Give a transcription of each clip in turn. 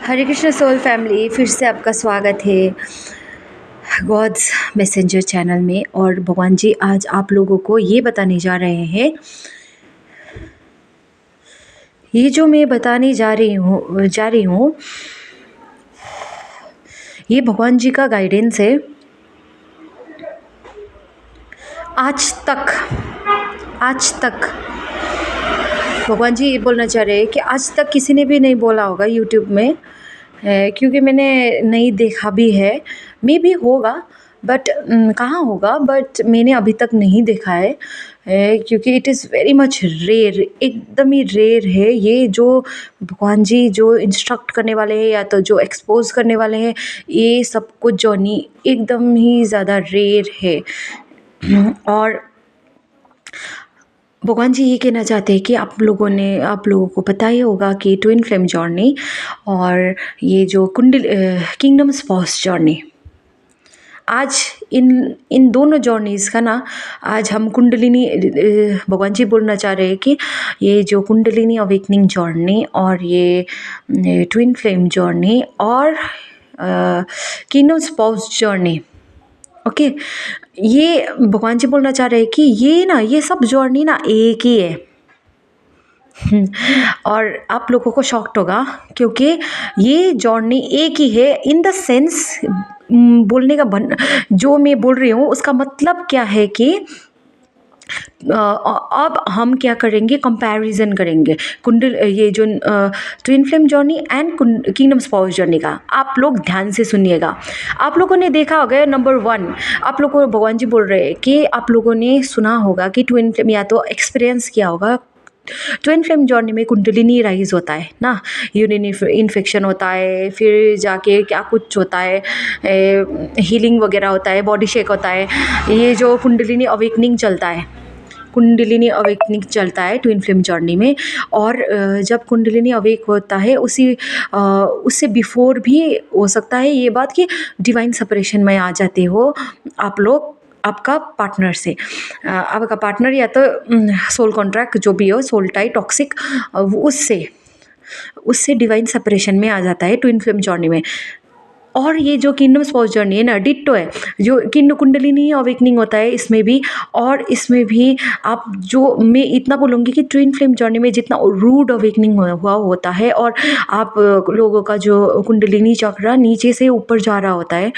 हरे Krishna soul family, फिर से आपका स्वागत है गॉड्स मैसेंजर चैनल में। और भगवान जी आज आप लोगों को ये बताने जा रहे हैं, ये जो मैं बताने जा रही हूँ ये भगवान जी का गाइडेंस है। आज तक भगवान जी ये बोलना चाह रहे हैं कि आज तक किसी ने भी नहीं बोला होगा यूट्यूब में, क्योंकि मैंने नहीं देखा भी है। मे भी होगा बट कहाँ होगा, बट मैंने अभी तक नहीं देखा है, क्योंकि it is very much rare, एकदम ही रेयर है। ये जो भगवान जी जो इंस्ट्रक्ट करने वाले हैं या तो जो एक्सपोज करने वाले हैं, ये सब कुछ जर्नी एकदम ही ज़्यादा रेयर है। और भगवान जी ये कहना चाहते हैं कि आप लोगों को पता ही होगा कि ट्विन फ्लेम जर्नी और ये जो किंगडम स्पाउस जर्नी, आज इन दोनों जर्नीज़ का ना, आज हम कुंडलिनी भगवान जी बोलना चाह रहे हैं कि ये जो कुंडलिनी अवेकनिंग जर्नी और ये ट्विन फ्लेम जर्नी और किंगडम स्पाउस जर्नी, ओके, ये भगवान जी बोलना चाह रहे हैं कि ये सब जर्नी ना एक ही है। और आप लोगों को शॉक्ड होगा क्योंकि ये जर्नी एक ही है इन द सेंस, बोलने का जो मैं बोल रही हूँ उसका मतलब क्या है कि अब हम क्या करेंगे, कंपैरिजन करेंगे ये जो twin flame journey and kingdom spouse journey का। आप लोग ध्यान से सुनिएगा। आप लोगों ने देखा होगा नंबर 1, आप लोगों को भगवान जी बोल रहे हैं कि आप लोगों ने सुना होगा कि ट्विन फ्लेम, या तो एक्सपीरियंस किया होगा, ट्विन फ्लेम जर्नी में कुंडलिनी राइज होता है ना, यूरिन इन्फेक्शन होता है, फिर जाके क्या कुछ होता है, हीलिंग वगैरह होता है, बॉडी शेक होता है। ये जो कुंडलिनी अवेकनिंग चलता है ट्विन फ्लेम जर्नी में। और जब कुंडलिनी अवेक होता है उससे बिफोर भी हो सकता है ये बात कि डिवाइन सेपरेशन में आ जाते हो आप लोग आपका पार्टनर से, आपका पार्टनर या तो सोल कॉन्ट्रैक्ट जो भी हो, सोल टाई टॉक्सिक, उससे डिवाइन सेपरेशन में आ जाता है ट्विन फ्लेम जर्नी में। और ये जो किंगडम स्पाउस जर्नी है ना, डिट्टो है, जो कुंडलिनी अवेकनिंग होता है इसमें भी। और इसमें भी आप जो, मैं इतना बोलूँगी कि ट्विन फ्लेम जर्नी में जितना रूड अवेकनिंग हुआ होता है और आप लोगों का जो कुंडलिनी चक्र नीचे से ऊपर जा रहा होता है,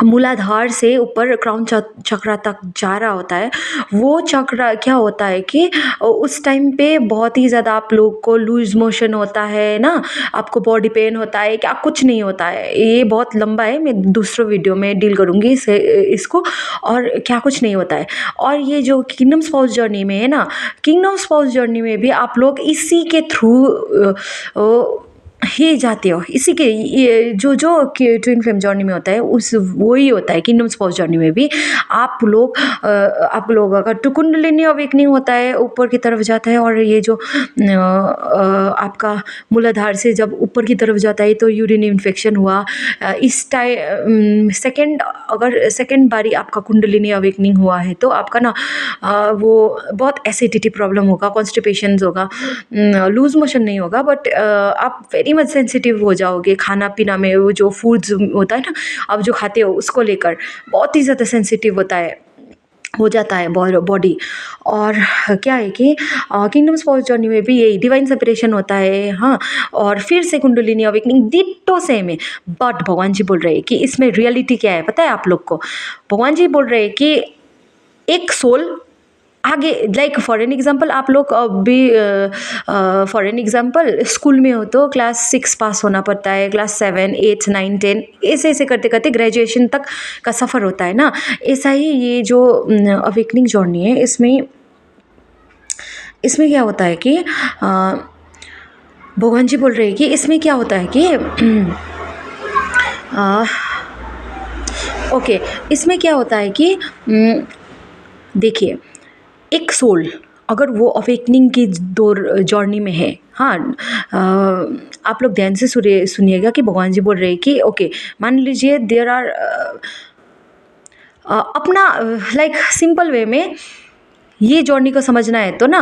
मूलाधार से ऊपर क्राउन चक्र तक जा रहा होता है, वो चक्र क्या होता है कि उस टाइम पे बहुत ही ज़्यादा आप लोग को लूज मोशन होता है ना, आपको बॉडी पेन होता है, क्या कुछ नहीं होता है। ये बहुत लंबा है, मैं दूसरे वीडियो में डील करूँगी इसको, और क्या कुछ नहीं होता है। और ये जो किंगडम स्पाउस जर्नी में है ना, किंगडम स्पाउस जर्नी में भी आप लोग इसी के थ्रू ही जाते हो, इसी के ये जो ट्विन फ्लेम जर्नी में होता है वही होता है किंगडम स्पाउस जर्नी में भी। आप लोग का कुंडलिनी अवेकनिंग होता है, ऊपर की तरफ जाता है, और ये जो आपका मूलाधार से जब ऊपर की तरफ जाता है तो यूरिन इन्फेक्शन हुआ। इस टाइम सेकेंड बारी आपका कुंडलिनी अवेकनिंग हुआ है तो आपका ना वो बहुत एसिडिटी प्रॉब्लम होगा, कॉन्स्टिपेशन होगा, लूज मोशन नहीं होगा, बट आप वेरी मच सेंसिटिव हो जाओगे। खाना पीना में वो जो फूड्स होता है ना, आप जो खाते हो उसको लेकर बहुत ही ज़्यादा सेंसिटिव हो जाता है बॉडी। और क्या है कि किंगडम स्पाउस जर्नी में भी यही डिवाइन सेपरेशन होता है, हाँ, और फिर से कुंडलिनी अवेकनिंग डिट्टो सेम है। बट भगवान जी बोल रहे हैं कि इसमें रियलिटी क्या है पता है आप लोग को। भगवान जी बोल रहे हैं कि एक सोल आगे, लाइक फॉर एन एग्जाम्पल, आप लोग अभी फॉर एन एग्जाम्पल स्कूल में हो तो क्लास 6 पास होना पड़ता है, क्लास 7, 8, 9, 10 ऐसे करते करते ग्रेजुएशन तक का सफ़र होता है ना। ऐसा ही ये जो अवेकनिंग जर्नी है, इसमें क्या होता है कि भगवान जी बोल रहे हैं कि इसमें क्या होता है कि ओके, इसमें क्या होता है कि देखिए, एक सोल अगर वो अवेकनिंग की जर्नी में है, हाँ, आप लोग ध्यान से सुनिएगा कि भगवान जी बोल रहे हैं कि ओके, मान लीजिए देयर आर अपना, लाइक सिंपल वे में ये जर्नी को समझना है तो ना,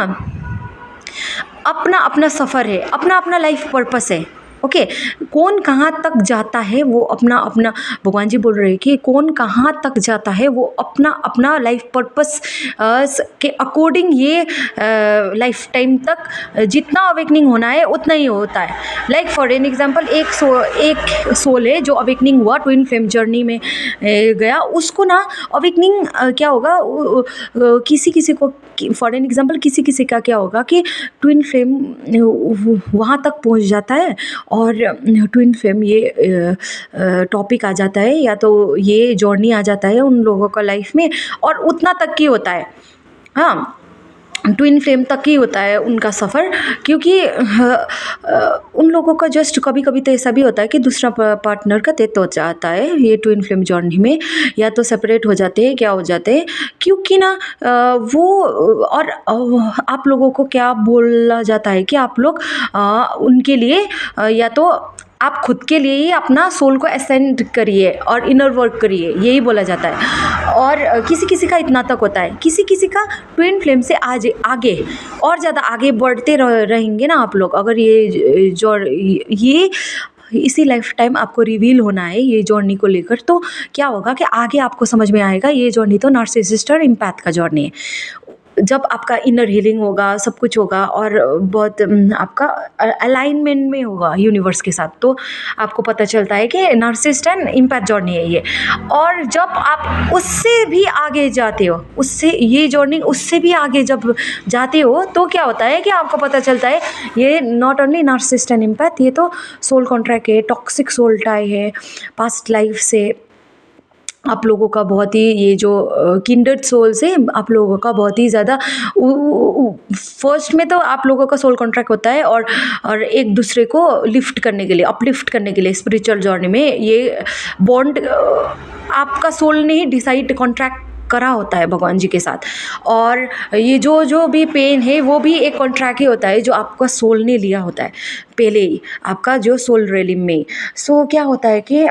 अपना अपना सफ़र है, अपना अपना लाइफ पर्पस है, ओके। कौन कहाँ तक जाता है वो अपना अपना, भगवान जी बोल रहे हैं कि कौन कहाँ तक जाता है वो अपना अपना लाइफ पर्पस के अकॉर्डिंग ये लाइफ टाइम तक जितना अवेकनिंग होना है उतना ही होता है। लाइक फॉर एन एग्जांपल, एक सोल है जो अवेकनिंग हुआ ट्विन फ्लेम जर्नी में गया, उसको ना अवेकनिंग क्या होगा, किसी किसी को, फॉर एन एग्जांपल किसी किसी का क्या होगा कि ट्विन फ्लेम वहाँ तक पहुँच जाता है और ट्विन फ्लेम ये टॉपिक आ जाता है या तो ये जर्नी आ जाता है उन लोगों का लाइफ में, और उतना तक ही होता है। हाँ, ट्विन फ्लेम तक ही होता है उनका सफ़र, क्योंकि उन लोगों का जस्ट कभी कभी तो ऐसा भी होता है कि दूसरा पार्टनर का डेथ हो जाता है ये ट्विन फ्लेम जर्नी में, या तो सेपरेट हो जाते हैं, क्या हो जाते हैं, क्योंकि ना वो और आप लोगों को क्या बोला जाता है कि आप लोग उनके लिए या तो आप खुद के लिए ही अपना सोल को असेंड करिए और इनर वर्क करिए, यही बोला जाता है। और किसी किसी का इतना तक होता है, किसी किसी का ट्विन फ्लेम से आज आगे और ज़्यादा आगे बढ़ते रहेंगे ना आप लोग, अगर ये इसी लाइफ टाइम आपको रिवील होना है ये जर्नी को लेकर, तो क्या होगा कि आगे आपको समझ में आएगा ये जर्नी तो नार्सिसिस्ट और इम्पैथ का जर्नी है। जब आपका इनर हीलिंग होगा, सब कुछ होगा और बहुत आपका अलाइनमेंट में होगा यूनिवर्स के साथ, तो आपको पता चलता है कि नार्सिसिस्ट एंड इम्पैथ जर्नी है ये। और जब आप उससे भी आगे जाते हो, उससे ये जर्नी उससे भी आगे जब जाते हो, तो क्या होता है कि आपको पता चलता है ये not only narcissist and empath, ये तो सोल कॉन्ट्रैक्ट है, टॉक्सिक सोल टाई है, पास्ट लाइफ से आप लोगों का बहुत ही, ये जो किंडर्ड सोल से आप लोगों का बहुत ही ज़्यादा फर्स्ट में तो आप लोगों का सोल कॉन्ट्रैक्ट होता है, और एक दूसरे को लिफ्ट करने के लिए, अपलिफ्ट करने के लिए स्पिरिचुअल जर्नी में ये बॉन्ड आपका सोल ने ही डिसाइड कॉन्ट्रैक्ट करा होता है भगवान जी के साथ। और ये जो भी पेन है वो भी एक कॉन्ट्रैक्ट ही होता है जो आपका सोल ने लिया होता है पहले ही, आपका जो सोल रेलिम में। सो क्या होता है कि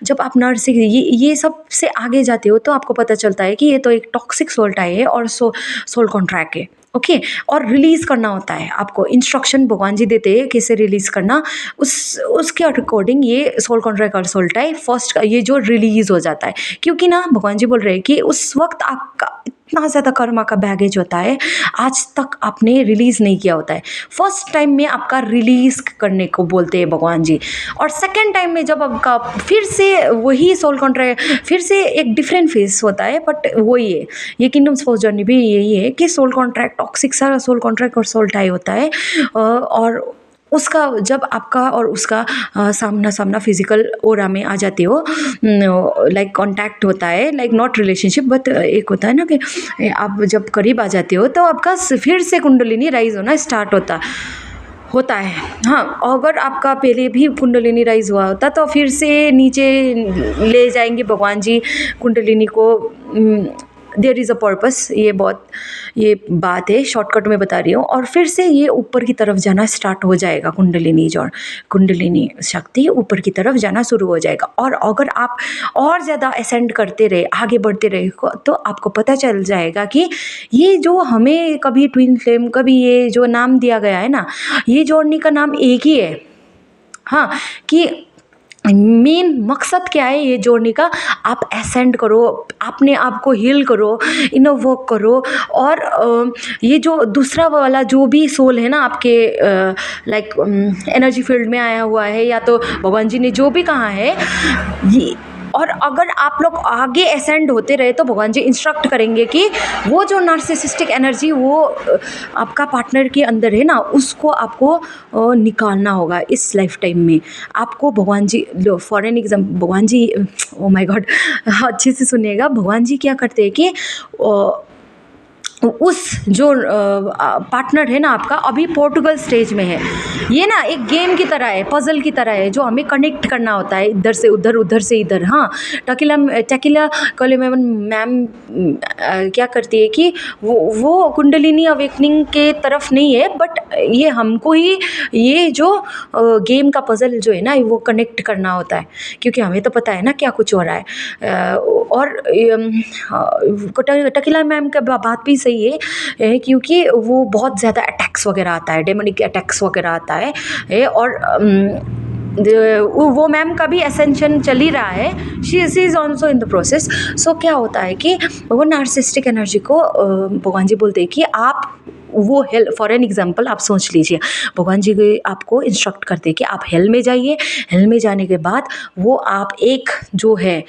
जब आप नर्सिंग ये सब से आगे जाते हो तो आपको पता चलता है कि ये तो एक टॉक्सिक सोल टाई है और सोल कॉन्ट्रैक्ट है। ओके, और रिलीज़ करना होता है आपको, इंस्ट्रक्शन भगवान जी देते हैं कैसे रिलीज़ करना, उसके अकॉर्डिंग ये सोल कॉन्ट्रैक्ट और सोल टाई फर्स्ट ये जो रिलीज़ हो जाता है। क्योंकि ना भगवान जी बोल रहे हैं कि उस वक्त आपका इतना ज़्यादा कर्मा का बैगेज होता है, आज तक आपने रिलीज़ नहीं किया होता है। फर्स्ट टाइम में आपका रिलीज़ करने को बोलते हैं भगवान जी, और सेकेंड टाइम में जब आपका फिर से वही सोल कॉन्ट्रैक्ट, फिर से एक डिफरेंट फेस होता है, बट वही है ये किंगडम स्पाउस जर्नी भी यही है कि सोल कॉन्ट्रैक्ट, टॉक्सिक सा सोल कॉन्ट्रैक्ट और सोल टाई होता है, और उसका जब आपका और उसका सामना सामना फिजिकल ओरा में आ जाते हो, लाइक कांटेक्ट होता है, लाइक नॉट रिलेशनशिप बट एक होता है ना कि आप जब करीब आ जाते हो तो आपका फिर से कुंडलिनी राइज होना स्टार्ट होता है। हाँ, अगर आपका पहले भी कुंडलिनी राइज हुआ होता तो फिर से नीचे ले जाएंगे भगवान जी कुंडलिनी को। देयर इज़ अ पर्पस, ये बात है, शॉर्टकट में बता रही हूँ। और फिर से ये ऊपर की तरफ जाना स्टार्ट हो जाएगा, कुंडलिनी शक्ति ऊपर की तरफ जाना शुरू हो जाएगा। और अगर आप और ज़्यादा असेंड करते रहे, आगे बढ़ते रहे, तो आपको पता चल जाएगा कि ये जो हमें कभी ट्विन फ्लेम, कभी ये जो नाम दिया गया है ना, ये जर्नी का नाम एक ही है। हाँ, कि मेन मकसद क्या है ये जर्नी का, आप असेंड करो, अपने आप को हील करो, इनर वर्क करो। और ये जो दूसरा वाला जो भी सोल है ना आपके लाइक एनर्जी फील्ड में आया हुआ है, या तो भगवान जी ने जो भी कहा है ये, और अगर आप लोग आगे असेंड होते रहे तो भगवान जी इंस्ट्रक्ट करेंगे कि वो जो नार्सिसिस्टिक एनर्जी वो आपका पार्टनर के अंदर है ना, उसको आपको निकालना होगा इस लाइफ टाइम में। आपको भगवान जी, फॉर एन एग्जाम्पल, भगवान जी, ओ माय गॉड, अच्छे से सुनिएगा, भगवान जी क्या करते हैं कि उस जो पार्टनर है ना आपका, अभी पोर्टुगल स्टेज में है, ये ना एक गेम की तरह है, पजल की तरह है, जो हमें कनेक्ट करना होता है, इधर से उधर, उधर से इधर। हाँ, टकीला कॉलेमेवन मैम क्या करती है कि वो कुंडलिनी अवेकनिंग के तरफ नहीं है, बट ये हमको ही ये जो गेम का पजल जो है ना वो कनेक्ट करना होता है, क्योंकि हमें तो पता है ना क्या कुछ हो रहा है। और टकीला मैम का बात भी सही ये क्योंकि वो बहुत ज़्यादा अटैक्स वगैरह आता है, डेमोनिक अटैक्स वगैरह आता है और वो मैम का भी असेंशन चल ही रहा है, she is also in the process. So क्या होता है कि वो नार्सिसिस्टिक एनर्जी को भगवान जी बोलते हैं कि आप वो हेल, फॉर एन एग्जाम्पल आप सोच लीजिए, भगवान जी आपको इंस्ट्रक्ट करते हैं कि आप हेल में जाइए, हेल में जाने के बाद वो आप एक जो है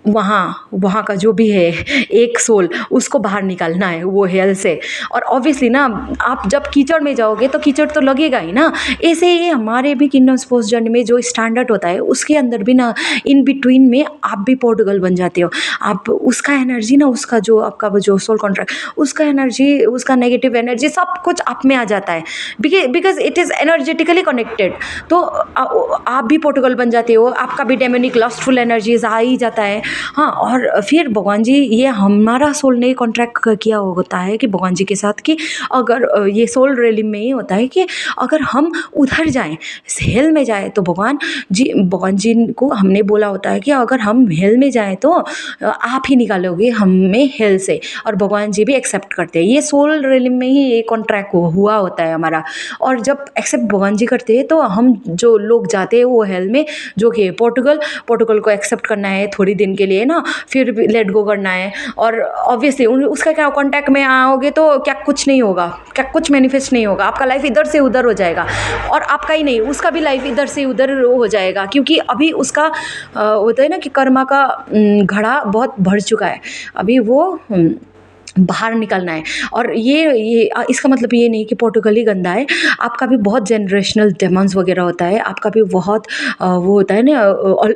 वहाँ का जो भी है एक सोल, उसको बाहर निकालना है वो हेल से। और ऑब्वियसली ना आप जब कीचड़ में जाओगे तो कीचड़ तो लगेगा ही ना। ऐसे ही हमारे भी किंगडम स्पोर्ट्स जर्नी में जो स्टैंडर्ड होता है उसके अंदर भी ना इन बिटवीन में आप भी पोर्टुगल बन जाते हो। आप उसका एनर्जी ना, उसका जो आपका वो जो सोल कॉन्ट्रैक्ट, उसका एनर्जी, उसका नेगेटिव एनर्जी सब कुछ आप में आ जाता है, because it is energetically connected. तो आप भी पोर्टुगल बन जाते हो, आपका भी डेमोनिक लस्टफुल एनर्जीज आ ही जाता है। हाँ, और फिर भगवान जी, ये हमारा सोल ने कॉन्ट्रैक्ट किया होता है कि भगवान जी के साथ कि अगर ये सोल रेलिम में ये होता है कि अगर हम उधर जाएं, हेल में जाएं, तो भगवान जी को हमने बोला होता है कि अगर हम हेल में जाएं तो आप ही निकालोगे हमें हेल से, और भगवान जी भी एक्सेप्ट करते हैं। ये सोल रेलिम में ही ये कॉन्ट्रैक्ट हुआ होता है हमारा। और जब एक्सेप्ट भगवान जी करते हैं तो हम जो लोग जाते हैं वो हेल में, जो कि पोर्टुगल को एक्सेप्ट करना है थोड़ी दिन के लिए ना, फिर लेट गो करना है। और ऑब्वियसली उसका क्या, कॉन्टैक्ट में आओगे तो क्या कुछ नहीं होगा, क्या कुछ मैनिफेस्ट नहीं होगा, आपका लाइफ इधर से उधर हो जाएगा, और आपका ही नहीं उसका भी लाइफ इधर से उधर हो जाएगा, क्योंकि अभी उसका होता है ना कि कर्मा का घड़ा बहुत भर चुका है, अभी वो बाहर निकलना है। और ये इसका मतलब ये नहीं कि पोर्टुगल ही गंदा है, आपका भी बहुत जनरेशनल डेमन्स वगैरह होता है, आपका भी बहुत वो होता है ना,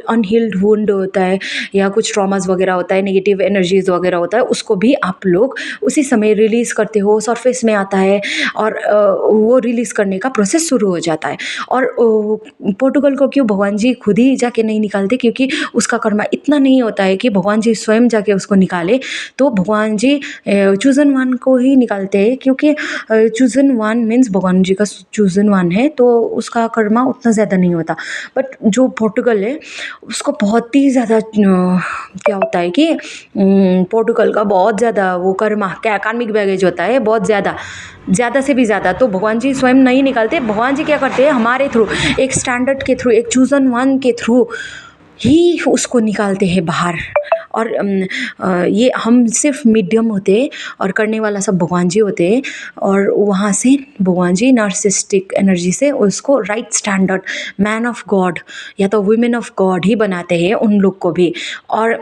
अनहील्ड वुंड होता है, या कुछ ट्रॉमास वगैरह होता है, नेगेटिव एनर्जीज वगैरह होता है, उसको भी आप लोग उसी समय रिलीज़ करते हो, सरफेस में आता है और वो रिलीज़ करने का प्रोसेस शुरू हो जाता है। और पोर्टुगल को क्यों भगवान जी खुद ही जाके नहीं निकालते, क्योंकि उसका कर्मा इतना नहीं होता है कि भगवान जी स्वयं जाके उसको निकाले। तो भगवान जी चूजन वन को ही निकालते हैं, क्योंकि चूजन वन मीन्स भगवान जी का चूजन वन है, तो उसका कर्मा उतना ज़्यादा नहीं होता। बट जो पोर्टुगल है उसको बहुत ही ज़्यादा क्या होता है कि पोर्टुगल का बहुत ज़्यादा वो कर्मा, क्या कार्मिक बैगेज होता है, बहुत ज़्यादा से भी ज़्यादा। तो भगवान जी स्वयं नहीं निकालते, भगवान जी क्या करते हैं, हमारे थ्रू, एक स्टैंडर्ड के थ्रू, एक चूजन वन के थ्रू ही उसको निकालते हैं बाहर। और ये हम सिर्फ मीडियम होते हैं और करने वाला सब भगवान जी होते हैं, और वहाँ से भगवान जी नार्सिसिस्टिक एनर्जी से उसको right standard man of God या तो वुमेन ऑफ गॉड ही बनाते हैं उन लोग को भी। और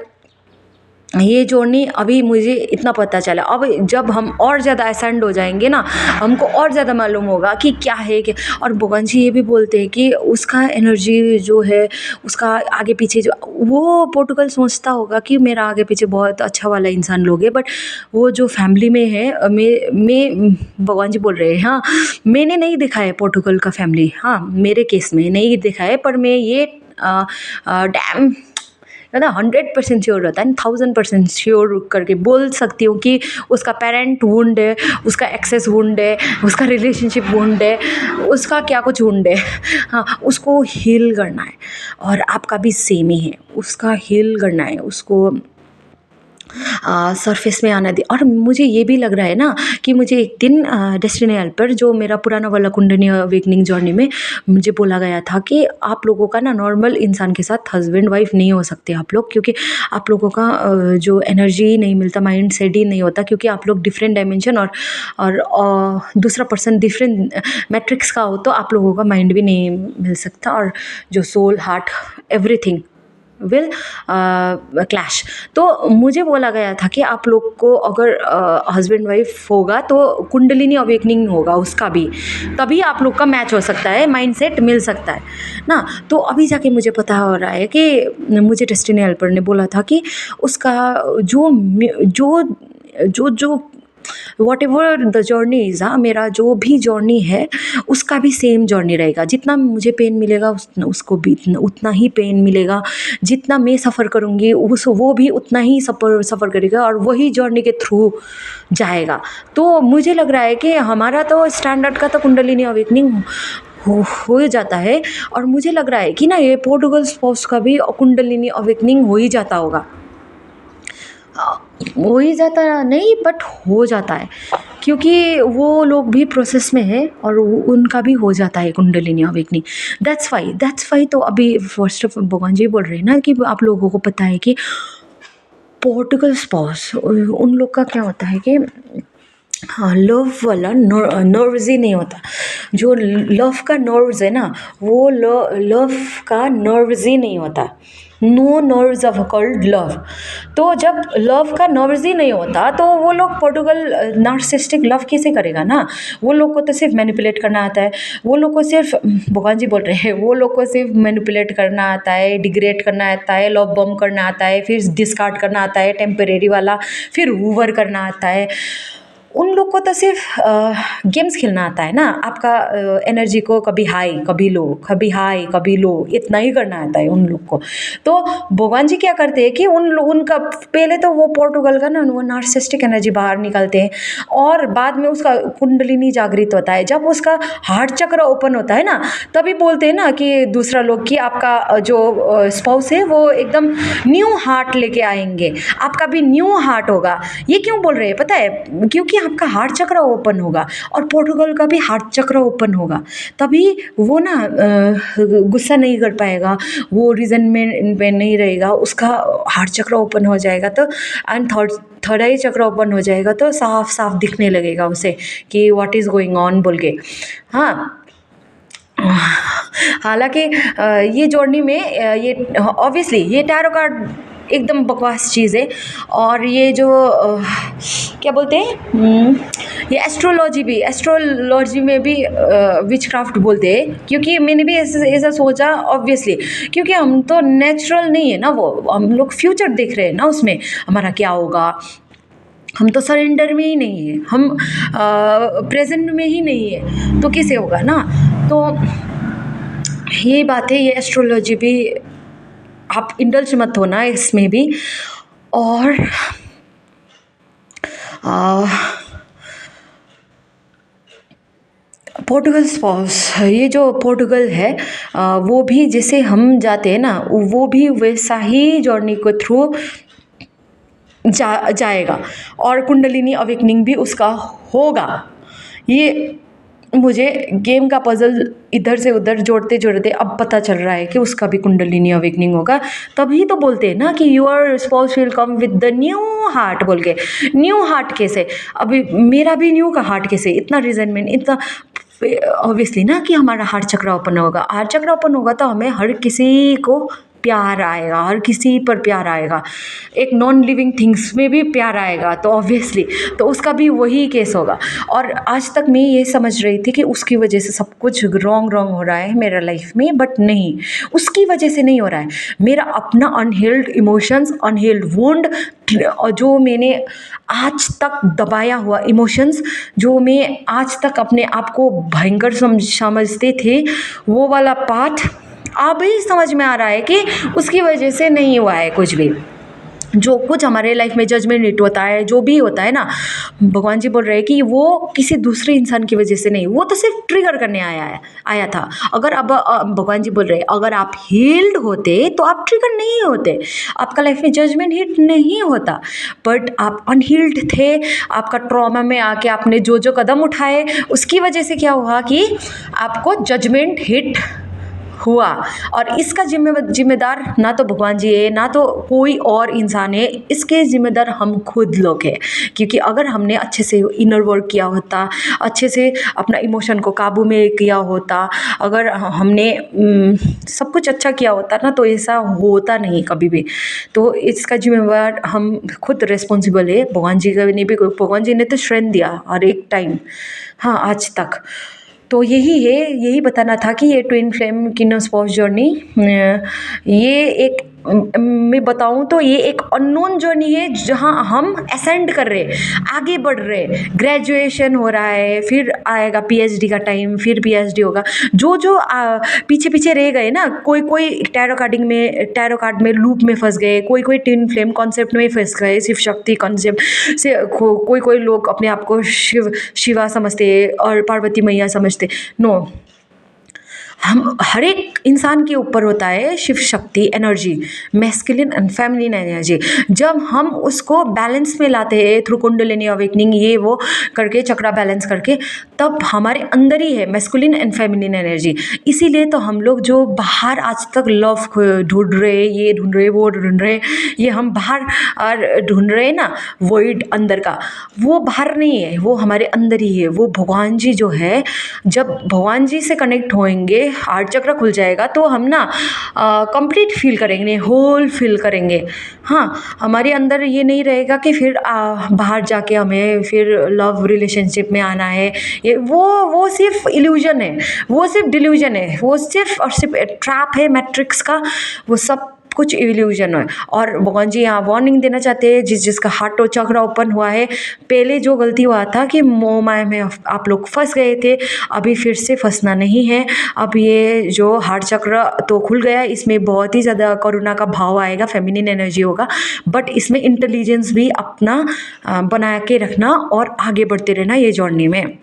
ये जर्नी अभी मुझे इतना पता चला, अब जब हम और ज़्यादा असेंड हो जाएंगे ना, हमको और ज़्यादा मालूम होगा कि क्या है कि। और भगवान जी ये भी बोलते हैं कि उसका एनर्जी जो है, उसका आगे पीछे जो, वो पोर्टुगल सोचता होगा कि मेरा आगे पीछे बहुत अच्छा वाला इंसान लोग है, बट वो जो फैमिली में है, मैं भगवान जी बोल रहे हैं, हाँ मैंने नहीं देखा है पोर्टुगल का फैमिली, हाँ मेरे केस में नहीं देखा है, पर मैं ये डैम ना 100% श्योर होता है, 1000% श्योर करके बोल सकती हूँ कि उसका पेरेंट वुंड है, उसका एक्सेस वुंड है, उसका रिलेशनशिप वुंड है, उसका क्या कुछ वुंड है, हाँ उसको हील करना है। और आपका भी सेम ही है, उसका हील करना है, उसको सरफेस में आना दे। और मुझे ये भी लग रहा है ना कि मुझे एक दिन डेस्टिनी एल पर जो मेरा पुराना वाला कुंडली अवेकनिंग जर्नी में मुझे बोला गया था कि आप लोगों का ना नॉर्मल इंसान के साथ हस्बैंड वाइफ नहीं हो सकते आप लोग, क्योंकि आप लोगों का जो एनर्जी नहीं मिलता, माइंड सेट ही नहीं होता, क्योंकि आप लोग डिफरेंट डायमेंशन और दूसरा पर्सन डिफरेंट मैट्रिक्स का हो, तो आप लोगों का माइंड भी नहीं मिल सकता, और जो soul heart everything will clash. तो मुझे बोला गया था कि आप लोग को अगर हस्बैंड वाइफ होगा तो कुंडलिनी अवेकनिंग होगा उसका भी, तभी आप लोग का मैच हो सकता है, माइंडसेट मिल सकता है ना। तो अभी जाके मुझे पता हो रहा है कि मुझे डेस्टिनी हेल्पर ने बोला था कि उसका जो जो जो जो what ever the journey is, हाँ मेरा जो भी जर्नी है उसका भी सेम जर्नी रहेगा। जितना मुझे पेन मिलेगा उसको भी उतना ही पेन मिलेगा, जितना मैं सफ़र करूँगी वो भी उतना ही सफ़र करेगा, और वही जर्नी के थ्रू जाएगा। तो मुझे लग रहा है कि हमारा तो स्टैंडर्ड का तो कुंडलिनी अवेकनिंग हो जाता है, और मुझे लग रहा है कि ना ये पोर्टुगल स्पाउस का भी कुंडलिनी अवेकनिंग हो ही जाता होगा। हो ही जाता नहीं, बट हो जाता है, क्योंकि वो लोग भी प्रोसेस में है और उनका भी हो जाता है कुंडलिनी अवेकनिंग। दैट्स वाई तो अभी फर्स्ट ऑफ भगवान जी बोल रहे हैं ना कि आप लोगों को पता है कि पोर्टुगल स्पाउस उन लोग का क्या होता है कि हाँ, लव वाला नर्व्स ही नहीं होता। जो लव का नर्व्स है ना, वो लव का नर्व्स ही नहीं होता। No nerves of cold love. तो जब लव का नर्व्स ही नहीं होता तो वो लोग पोर्टुगल नार्सिसिस्टिक लव कैसे करेगा ना। वो लोग को तो सिर्फ मैनिपुलेट करना आता है। वो लोग को सिर्फ भगवान जी बोल रहे हैं, वो लोग को सिर्फ मैनिपुलेट करना आता है, डिग्रेड करना आता है, लव बम करना आता है, फिर डिस्कार्ड करना आता है टेम्परेरी वाला, फिर हूवर करना आता है। उन लोग को तो सिर्फ गेम्स खेलना आता है ना। आपका एनर्जी को कभी हाई कभी लो, कभी हाई कभी लो, इतना ही करना आता है उन लोग को। तो भगवान जी क्या करते हैं कि उनका पहले तो वो पोर्टुगल का ना वो नार्सिसिस्टिक एनर्जी बाहर निकालते हैं और बाद में उसका कुंडलिनी जागृत होता है। जब उसका हार्ट चक्र ओपन होता है ना, तभी बोलते हैं ना कि दूसरा लोग कि आपका जो स्पाउस है वो एकदम न्यू हार्ट लेके आएंगे, आपका भी न्यू हार्ट होगा। ये क्यों बोल रहे हैं पता है? क्योंकि आपका हार्ट चक्र ओपन होगा और पोर्टुगल का भी हार्ट चक्र ओपन होगा, तभी वो ना गुस्सा नहीं कर पाएगा, वो रीजन में नहीं रहेगा, उसका हार्ट चक्र ओपन हो जाएगा। तो एंड थर्ड आई चक्र ओपन हो जाएगा तो साफ साफ दिखने लगेगा उसे कि व्हाट इज़ गोइंग ऑन बोल के। हाँ, हालांकि ये जर्नी में ये ऑब्वियसली ये टैरो कार्ड एकदम बकवास चीज़ है। और ये जो क्या बोलते हैं ये एस्ट्रोलॉजी में भी विचक्राफ्ट बोलते हैं, क्योंकि मैंने भी ऐसा सोचा ऑब्वियसली, क्योंकि हम तो नेचुरल नहीं है ना, वो हम लोग फ्यूचर देख रहे हैं ना, उसमें हमारा क्या होगा। हम तो सरेंडर में ही नहीं है, हम प्रेजेंट में ही नहीं है, तो कैसे होगा ना। तो ये बात है, ये एस्ट्रोलॉजी भी आप इंडल्ज मत होना इसमें भी। और पोर्टुगल स्पाउस, ये जो पोर्टुगल है वो भी जैसे हम जाते हैं ना, वो भी वैसा ही जर्नी को थ्रू जाएगा और कुंडलिनी अवेकनिंग भी उसका होगा। ये मुझे गेम का पजल इधर से उधर जोड़ते जोड़ते अब पता चल रहा है कि उसका भी कुंडलिनी अवेकनिंग होगा। तभी तो बोलते हैं ना कि your spouse will come with the new heart बोल के। न्यू हार्ट कैसे? अभी मेरा भी न्यू का हार्ट कैसे? इतना रिजेंटमेंट, इतना ऑब्वियसली ना कि हमारा हार्ट चक्र ओपन होगा। हार्ट चक्र ओपन होगा तो हमें हर किसी को प्यार आएगा, हर किसी पर प्यार आएगा, एक नॉन लिविंग थिंग्स में भी प्यार आएगा, तो ऑब्वियसली तो उसका भी वही केस होगा। और आज तक मैं ये समझ रही थी कि उसकी वजह से सब कुछ रॉन्ग हो रहा है मेरा लाइफ में, बट नहीं, उसकी वजह से नहीं हो रहा है। मेरा अपना अनहील्ड इमोशंस, अनहील्ड वुंड, जो मैंने आज तक दबाया हुआ इमोशंस, जो मैं आज तक अपने आप को भयंकर समझते थे, वो वाला पार्ट अब ही समझ में आ रहा है कि उसकी वजह से नहीं हुआ है कुछ भी। जो कुछ हमारे लाइफ में जजमेंट हिट होता है, जो भी होता है ना, भगवान जी बोल रहे हैं कि वो किसी दूसरे इंसान की वजह से नहीं, वो तो सिर्फ ट्रिगर करने आया था। अगर अब भगवान जी बोल रहे हैं अगर आप हील्ड होते तो आप ट्रिगर नहीं होते, आपका लाइफ में जजमेंट हिट नहीं होता। बट आप अनहील्ड थे, आपका ट्रॉमा में आके आपने जो जो कदम उठाए, उसकी वजह से क्या हुआ कि आपको जजमेंट हिट हुआ। और इसका जिम्मेदार ना तो भगवान जी है, ना तो कोई और इंसान है, इसके जिम्मेदार हम खुद लोग हैं। क्योंकि अगर हमने अच्छे से इनर वर्क किया होता, अच्छे से अपना इमोशन को काबू में किया होता, अगर हमने सब कुछ अच्छा किया होता ना, तो ऐसा होता नहीं कभी भी। तो इसका जिम्मेदार हम खुद रिस्पॉन्सिबल है। भगवान जी का नहीं भी, भगवान जी ने तो श्रेण दिया हर एक टाइम, हाँ, आज तक। तो यही है, यही बताना था कि ये twin flame kingdom spouse journey, ये एक मैं बताऊं तो ये एक अननोन जर्नी है, जहां हम असेंड कर रहे हैं, आगे बढ़ रहे हैं। ग्रेजुएशन हो रहा है, फिर आएगा पीएचडी का टाइम, फिर पीएचडी होगा। जो जो पीछे पीछे रह गए ना, कोई टैरो कार्ड में लूप में फंस गए, कोई ट्विन फ्लेम कॉन्सेप्ट में फंस गए, शिव शक्ति कॉन्सेप्ट से कोई लोग अपने आप को शिवा समझते और पार्वती मैया समझते। नो, हम हर एक इंसान के ऊपर होता है Shiv Shakti energy, masculine and feminine energy. जब हम उसको बैलेंस में लाते हैं थ्रू कुंडलिनी अवेकनिंग, ये वो करके चक्रा बैलेंस करके, तब हमारे अंदर ही है मैस्कुलिन एंड फेमिनिन एनर्जी। इसीलिए तो हम लोग जो बाहर आज तक लव ढूंढ रहे, ये ढूंढ रहे, वो ढूंढ रहे, ये हम बाहर ढूंढ रहे हैं ना, वॉइड अंदर का, वो बाहर नहीं है, वो हमारे अंदर ही है। वो भगवान जी जो है, जब भगवान जी से कनेक्ट होएंगे, हार्ट चक्र खुल जाएगा, तो हम ना कंप्लीट फील करेंगे, होल फील करेंगे। हाँ, हमारे अंदर ये नहीं रहेगा कि फिर बाहर जाके हमें फिर लव रिलेशनशिप में आना है। ये वो सिर्फ इल्यूजन है, वो सिर्फ डिल्यूजन है, वो सिर्फ और सिर्फ ट्रैप है मैट्रिक्स का, वो सब कुछ इल्यूजन है। और भगवान जी यहाँ वार्निंग देना चाहते हैं, जिसका हार्ट चक्र ओपन हुआ है, पहले जो गलती हुआ था कि मोह माया में आप लोग फंस गए थे, अभी फिर से फंसना नहीं है। अब ये जो हार्ट चक्र तो खुल गया, इसमें बहुत ही ज़्यादा करुणा का भाव आएगा, फेमिनिन एनर्जी होगा, बट इसमें इंटेलिजेंस भी अपना बना के रखना और आगे बढ़ते रहना ये जर्नी में।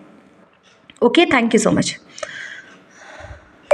Okay, thank you so much.